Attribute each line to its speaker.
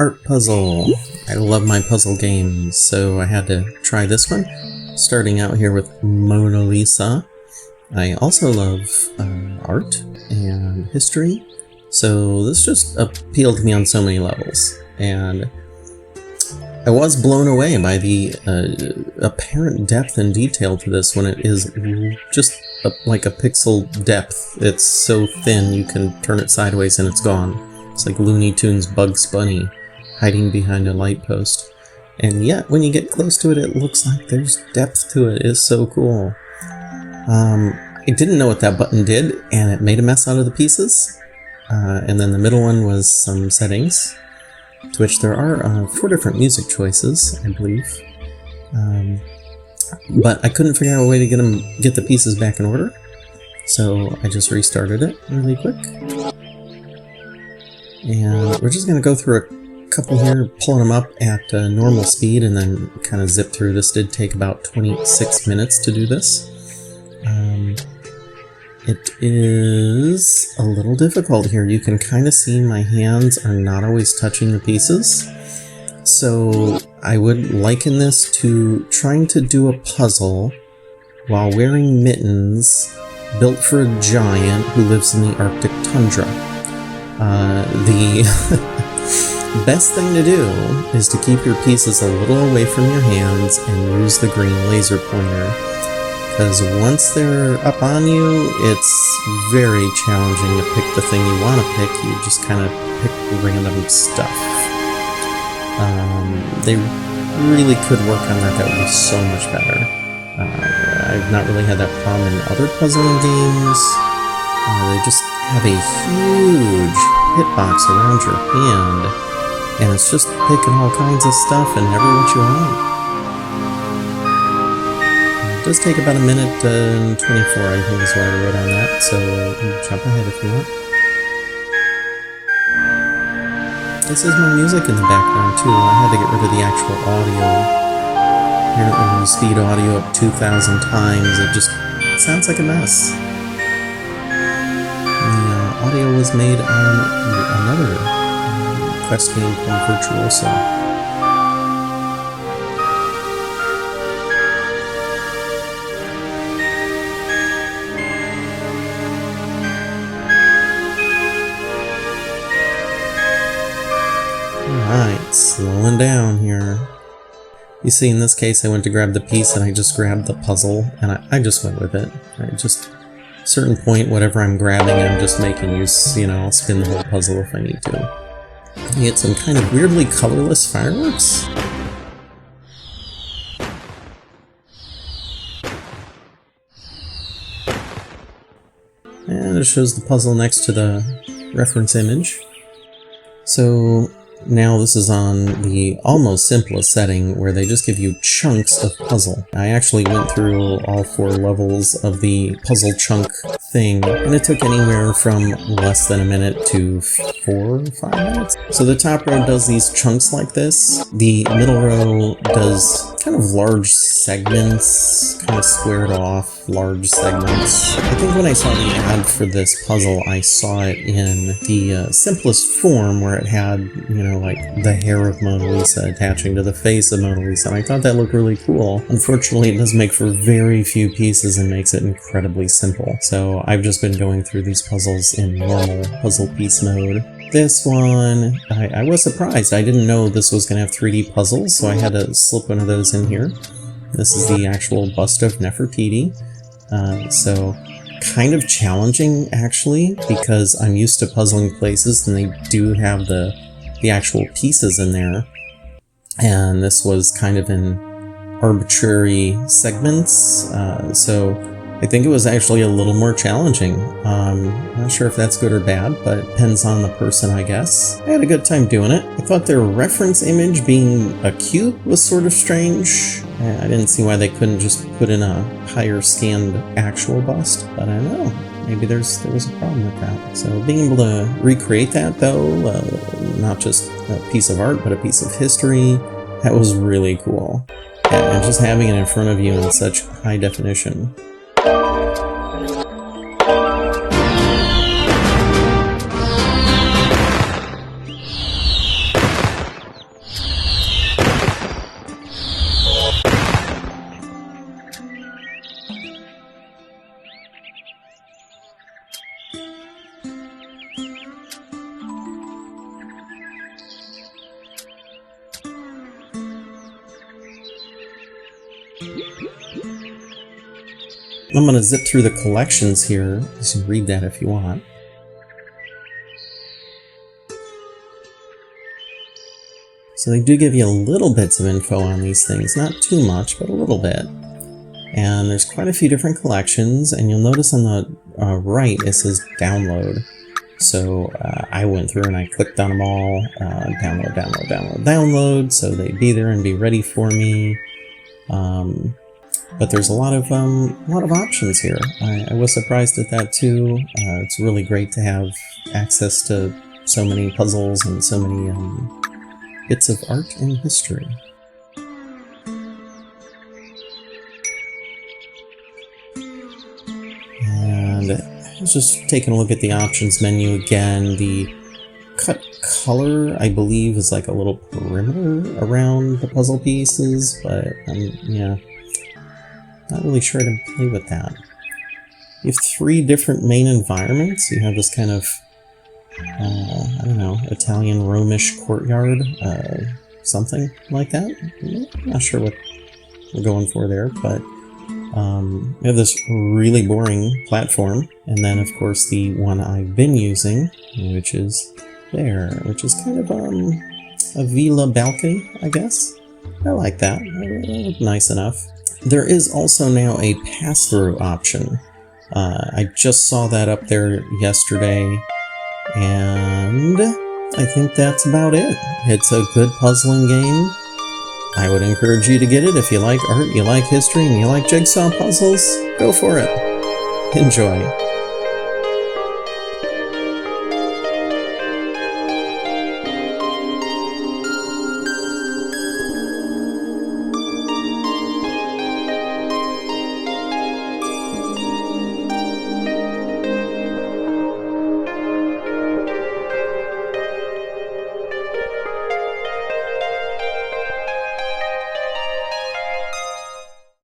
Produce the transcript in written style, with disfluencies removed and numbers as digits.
Speaker 1: ArtPuzzle. I love my puzzle games, so I had to try this one. Starting out here with Mona Lisa. I also love art and history, so this just appealed to me on so many levels. And I was blown away by the apparent depth and detail to this when it is just like a pixel depth. It's so thin you can turn it sideways and it's gone. It's like Looney Tunes Bugs Bunny hiding behind a light post. And yet, when you get close to it, it looks like there's depth to it. It's so cool. I didn't know what that button did, and it made a mess out of the pieces. And then the middle one was some settings, to which there are 4 different music choices, I believe. But I couldn't figure out a way to get the pieces back in order, so I just restarted it really quick. And we're just going to go through a couple here, pulling them up at normal speed, and then kind of zip through. This did take about 26 minutes to do this. It is a little difficult here. You can kind of see my hands are not always touching the pieces. So I would liken this to trying to do a puzzle while wearing mittens built for a giant who lives in the Arctic tundra. The best thing to do is to keep your pieces a little away from your hands and use the green laser pointer. Because once they're up on you, it's very challenging to pick the thing you want to pick. You just kind of pick random stuff. They really could work on that. That would be so much better. I've not really had that problem in other puzzling games. They just have a huge hitbox around your hand, and it's just picking all kinds of stuff and never what you want. It does take about a minute and 24, I think is what I wrote on that, so jump ahead if you want. This is my music in the background too. I had to get rid of the actual audio. Apparently when you speed audio up 2,000 times, it just sounds like a mess. The audio was made on another quest game called Virtuoso. Alright, slowing down here. You see, in this case, I went to grab the piece and I just grabbed the puzzle, and I just went with it. At a certain point, whatever I'm grabbing, I'm just making use, I'll spin the whole puzzle if I need to. You get some kind of weirdly colorless fireworks. And it shows the puzzle next to the reference image. So now this is on the almost simplest setting where they just give you chunks of puzzle. I actually went through all 4 levels of the puzzle chunk thing, and it took anywhere from less than a minute to 4 or 5 minutes. So the top row does these chunks like this. The middle row does kind of large segments, kind of squared off large segments. I think when I saw the ad for this puzzle, I saw it in the simplest form where it had, like the hair of Mona Lisa attaching to the face of Mona Lisa, and I thought that looked really cool. Unfortunately, it does make for very few pieces and makes it incredibly simple. So I've just been going through these puzzles in normal puzzle piece mode. This one, I was surprised. I didn't know this was going to have 3D puzzles, so I had to slip one of those in here. This is the actual Bust of Nefertiti. So kind of challenging, actually, because I'm used to puzzling places and they do have the actual pieces in there. And this was kind of in arbitrary segments, so I think it was actually a little more challenging. I'm not sure if that's good or bad, but it depends on the person, I guess. I had a good time doing it. I thought their reference image being a cube was sort of strange. I didn't see why they couldn't just put in a higher scanned actual bust, but I don't know. Maybe there was a problem with that. So being able to recreate that, though, not just a piece of art, but a piece of history, that was really cool. And just having it in front of you in such high definition. I'm going to zip through the collections here. You can read that if you want. So they do give you little bits of info on these things, not too much, but a little bit. And there's quite a few different collections, and you'll notice on the right it says download. So I went through and I clicked on them all, download, download, download, download, so they'd be there and be ready for me. But there's a lot of options here. I was surprised at that too. It's really great to have access to so many puzzles and so many bits of art and history. And I was just taking a look at the options menu again. The cut color, I believe, is like a little perimeter around the puzzle pieces, but yeah, not really sure how to play with that. You have 3 different main environments. You have this kind of I don't know, Italian Romish courtyard, something like that. I'm not sure what we're going for there, but we have this really boring platform, and then of course the one I've been using, which is there, which is kind of a villa balcony, I guess. I like that. It looked nice enough. There is also now a pass-through option. I just saw that up there yesterday. And I think that's about it. It's a good puzzling game. I would encourage you to get it if you like art, you like history, and you like jigsaw puzzles. Go for it. Enjoy.